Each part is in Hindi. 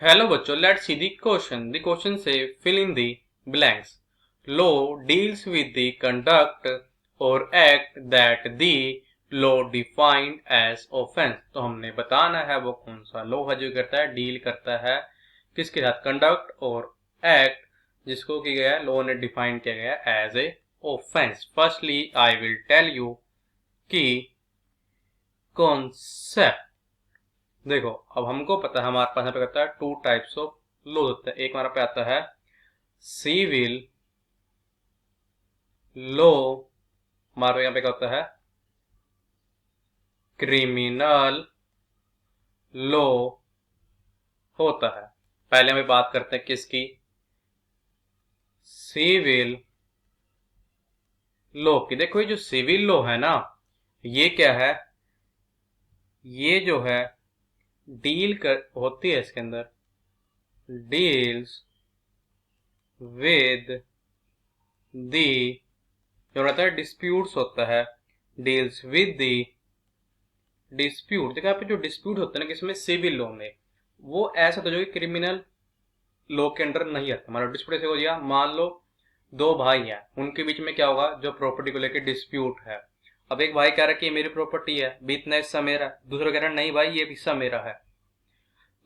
हेलो बच्चों, let's see the question. The question से fill in the blanks. Law deals with the conduct और act that the law defined as offence. तो हमने बताना है वो कौन सा लॉ है जो करता है, डील करता है किसके साथ, कंडक्ट और एक्ट जिसको किया गया लॉ ने डिफाइन किया गया as a offence. Firstly I will tell you कि कॉन्सेप्ट। देखो, अब हमको पता है हमारे पास यहाँ पे कहता है टू टाइप्स ऑफ लॉ होता है। एक हमारे पे आता है सिविल लॉ, हमारे यहाँ पे क्या होता है क्रिमिनल लॉ होता है। पहले हमें बात करते हैं किसकी, सिविल लॉ की। देखो, ये जो सिविल लॉ है ना, ये क्या है, ये जो है डील कर होती है इसके अंदर, डील्स विद दी, जो रहता है डिस्प्यूट्स होता है, डील्स विद दी डिस्प्यूट। देखो यहाँ पे जो डिस्प्यूट होता है ना किसमें, सिविल लॉ में, वो ऐसा होता है जो कि क्रिमिनल लॉ के अंडर नहीं आता। मान लो डिस्प्यूट ऐसे हो गया, मान लो दो भाई हैं, उनके बीच में क्या होगा, जो प्रॉपर्टी को लेकर डिस्प्यूट है। अब एक भाई कह रहा है कि ये मेरी प्रॉपर्टी है, भी इतना हिस्सा मेरा है, दूसरा कह रहा है नहीं भाई ये हिस्सा मेरा है।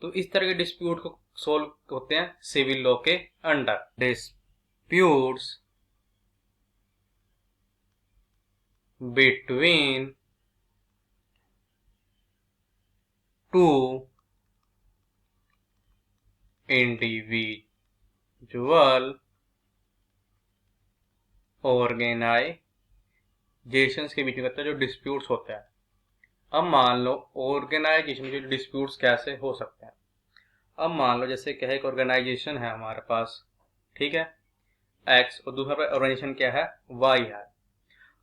तो इस तरह के डिस्प्यूट को सोल्व होते हैं सिविल लॉ के under. Disputes between two individual organisations के बीच में कहता है जो डिस्प्यूट्स होते हैं। अब मान लो ऑर्गेनाइजेशन के डिस्प्यूट्स कैसे हो सकते हैं। अब मान लो जैसे क्या है, एक ऑर्गेनाइजेशन है हमारे पास, ठीक है, एक्स, और दूसरा ऑर्गेनाइजेशन क्या है, वाई है।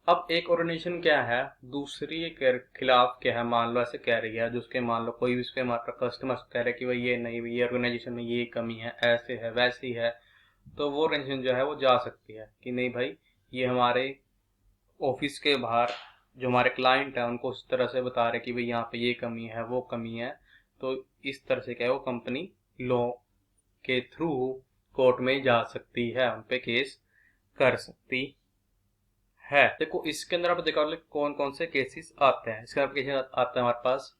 अब एक ऑर्गेनाइजेशन क्या है, दूसरी के खिलाफ क्या है, मान लो ऐसे कह रही है, जो उसके मान लो कोई भी उसके हमारा कस्टमर कह रहा है कि भाई ये नहीं, ये ऑर्गेनाइजेशन में ये कमी है, ऐसे है वैसी है, तो वो ऑर्गेनाइजेशन जो है वो जा सकती है कि नहीं भाई, ये हमारे ऑफिस के बाहर जो हमारे क्लाइंट है उनको उस तरह से बता रहे कि भाई यहाँ पे ये कमी है वो कमी है। तो इस तरह से क्या है, वो कंपनी लॉ के थ्रू कोर्ट में जा सकती है, उन पे केस कर सकती है। देखो इसके अंदर आप देखा कौन कौन से केसेस आते हैं। इसके अंदर केसेस आता है हमारे पास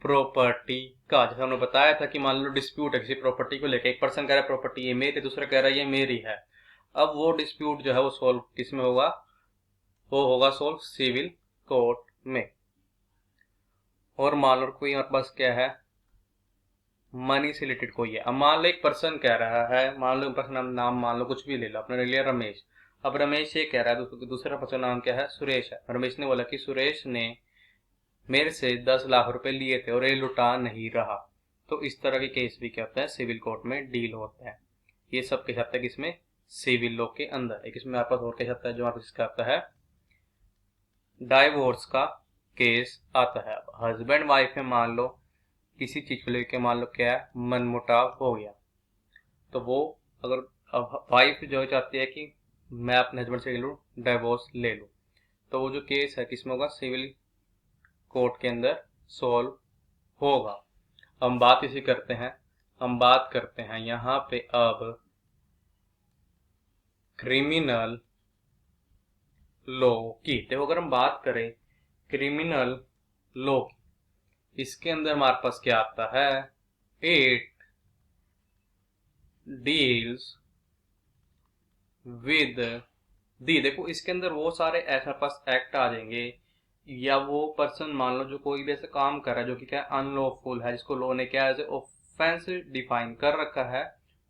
प्रॉपर्टी का, जैसे हमने बताया था कि मान लो डिस्प्यूट है किसी प्रॉपर्टी को लेकर, एक पर्सन कह रहा है प्रॉपर्टी ये मेरी, दूसरा कह रहा है ये मेरी है। अब वो डिस्प्यूट जो है वो सोल्व किस में होगा, वो होगा सोल्व सिविल कोर्ट में। और मान लो कोई हमारे पास क्या है, मनी से रिलेटेड कोई है। अब मान लो एक पर्सन कह रहा है, मान लो पर्सन नाम मान लो कुछ भी ले लो, आपने ले लिया रमेश। अब रमेश ये कह रहा है, दूसरा पर्सन नाम क्या है, सुरेश है। रमेश ने बोला कि सुरेश ने मेरे से 10 लाख रुपए लिए थे और ये लुटा नहीं रहा। तो इस तरह के केस भी क्या होता है, सिविल कोर्ट में डील होता है। ये सब केस आता है किसमें, सिविल लॉ के अंदर। एक इसमें आपका और केस आता है जो हमारे पास आता है डाइवोर्स का केस आता है। हस्बैंड वाइफ में मान लो किसी चीज को लेकर मान लो क्या है, मनमुटाव हो गया, तो वो अगर अब वाइफ जो चाहती है कि मैं अपने हस्बैंड से लूँ, डाइवोर्स ले लूँ, तो वो जो केस है किसमें होगा, सिविल कोर्ट के अंदर सॉल्व होगा। हम बात इसी करते हैं, हम बात करते हैं यहाँ पे अब क्रिमिनल लॉ की। देखो अगर हम बात करें क्रिमिनल लॉ की, इसके अंदर हमारे पास क्या आता है, इट डील्स विद दी। देखो इसके अंदर वो सारे ऐसा पास एक्ट आ जाएंगे, या वो पर्सन मान लो जो कोई भी ऐसा काम कर रहा है जो कि क्या अनलॉफुल है, जिसको लॉ ने क्या एज ए ऑफेंस डिफाइन कर रखा है,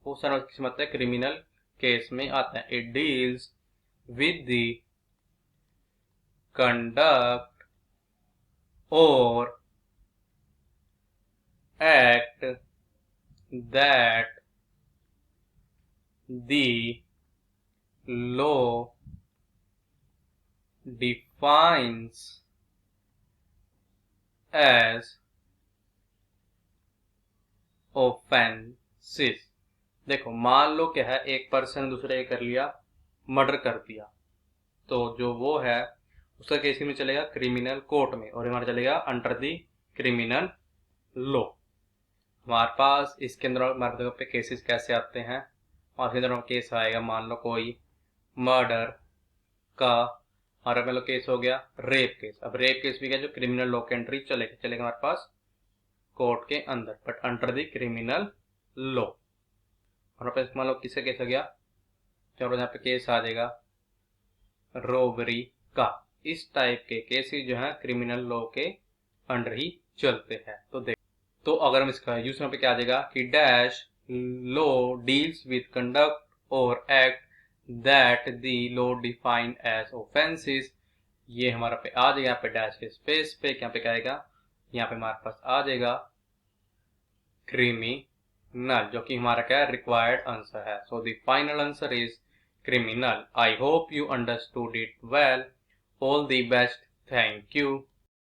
वो सारा किस मतलब है क्रिमिनल केस में आता है। It deals with the conduct और act that the law defines as offences. देखो मान लो क्या है, एक पर्सन दूसरे कर लिया, मर्डर कर दिया, तो जो वो है उसका केस में चलेगा क्रिमिनल कोर्ट में, और हमारा चलेगा अंडर द क्रिमिनल लॉ। हमारे पास इसके अंदर हमारे पे केसेस कैसे आते हैं, और इसके अंदर केस आएगा, मान लो कोई मर्डर का हमारा पहला केस हो गया रेप केस। अब रेप केस भी क्या, जो क्रिमिनल लॉ के एंट्री चलेगा हमारे पास कोर्ट के अंदर, but under the criminal law. और मान लो किससे केस हो गया, चलो यहाँ पे केस आ जाएगा रोबरी का। इस टाइप के केसेस जो है क्रिमिनल लॉ के अंडर ही चलते हैं। तो अगर हम इसका यूज यहाँ पे क्या आ जाएगा कि dash law deals with conduct और act that the law define as offences, ये हमारा पे आ जाएगा यहाँ पे डैश के स्पेस पे, यहाँ पे क्या आएगा, यहाँ पे हमारे पास आ जाएगा क्रिमिनल, जो कि हमारा क्या है, रिक्वायर्ड आंसर है। So the final answer is criminal. I hope you understood it well. All the best. Thank you.